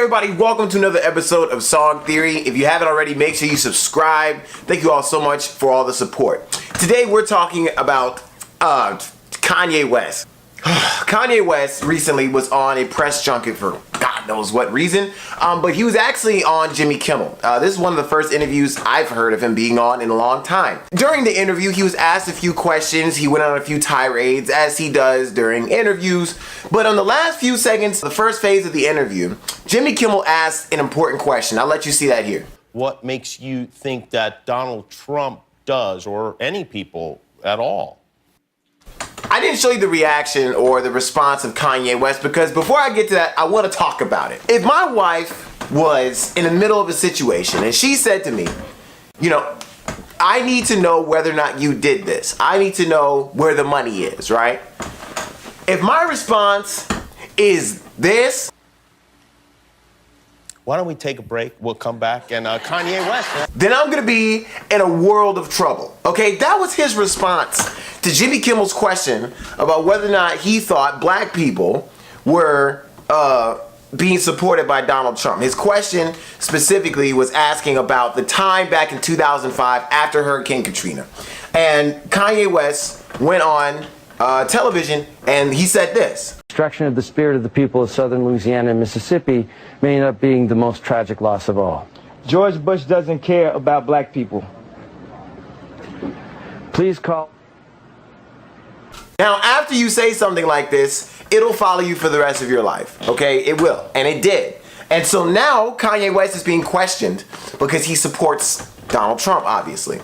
everybody, welcome to another episode of Song Theory. If you haven't already, make sure you subscribe. Thank you all so much for all the support. Today we're talking about Kanye West. Kanye West recently was on a press junket for God knows what reason, but he was actually on Jimmy Kimmel. This is one of the first interviews I've heard of him being on in a long time. During the interview, he was asked a few questions. He went on a few tirades, as he does during interviews. But on the last few seconds, the first phase of the interview, Jimmy Kimmel asked an important question. I'll let you see that here. What makes you think that Donald Trump does, or any people at all? I didn't show you the reaction or the response of Kanye West because before I get to that, I want to talk about it. If my wife was in the middle of a situation and she said to me, you know, I need to know whether or not you did this. I need to know where the money is, right? If my response is this, why don't we take a break? We'll come back and Kanye West. Then I'm gonna be in a world of trouble. Okay, that was his response to Jimmy Kimmel's question about whether or not he thought black people were being supported by Donald Trump. His question specifically was asking about the time back in 2005 after Hurricane Katrina. And Kanye West went on television and he said this. Destruction of the spirit of the people of southern Louisiana and Mississippi may end up being the most tragic loss of all. George Bush doesn't care about black people. Please call. Now, after you say something like this, it'll follow you for the rest of your life, okay? It will, and it did. And so now Kanye West is being questioned because he supports Donald Trump, obviously.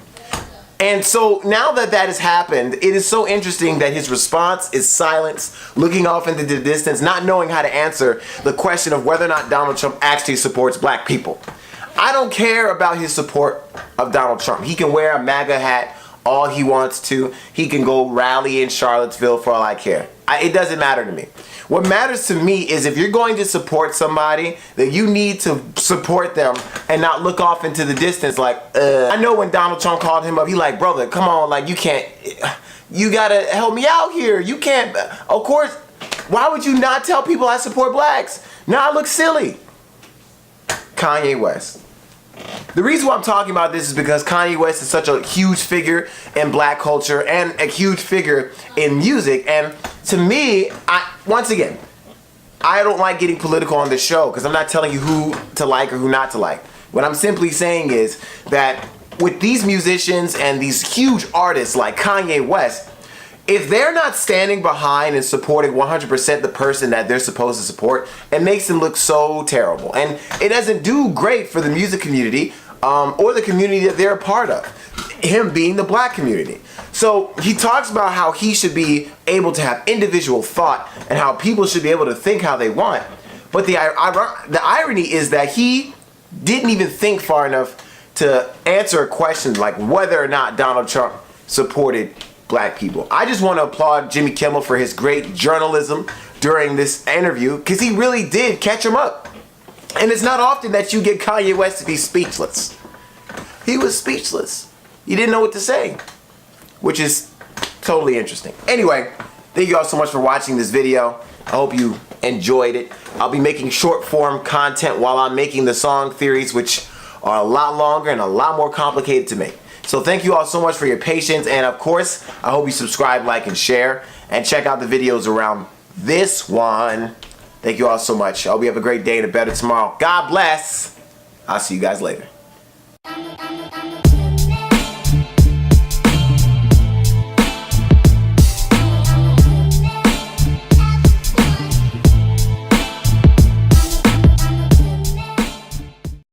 And so now that that has happened, it is so interesting that his response is silence, looking off into the distance, not knowing how to answer the question of whether or not Donald Trump actually supports black people. I don't care about his support of Donald Trump. He can wear a MAGA hat all he wants to. He can go rally in Charlottesville for all I care. It doesn't matter to me. What matters to me is if you're going to support somebody, that you need to support them and not look off into the distance like, I know when Donald Trump called him up, he like, brother, come on, like you can't, you gotta help me out here. You can't, of course, why would you not tell people I support blacks? Now I look silly. Kanye West. The reason why I'm talking about this is because Kanye West is such a huge figure in black culture and a huge figure in music. And to me, once again, I don't like getting political on this show because I'm not telling you who to like or who not to like. What I'm simply saying is that with these musicians and these huge artists like Kanye West, if they're not standing behind and supporting 100% the person that they're supposed to support, it makes them look so terrible. And it doesn't do great for the music community or the community that they're a part of, him being the black community. So he talks about how he should be able to have individual thought and how people should be able to think how they want. But the irony is that he didn't even think far enough to answer a question like whether or not Donald Trump supported black people. I just want to applaud Jimmy Kimmel for his great journalism during this interview because he really did catch him up. And it's not often that you get Kanye West to be speechless. He was speechless. He didn't know what to say, which is totally interesting. Anyway, thank you all so much for watching this video. I hope you enjoyed it. I'll be making short form content while I'm making the song theories, which are a lot longer and a lot more complicated to make. So thank you all so much for your patience, and of course, I hope you subscribe, like, and share, and check out the videos around this one. Thank you all so much. I hope you have a great day and a better tomorrow. God bless. I'll see you guys later.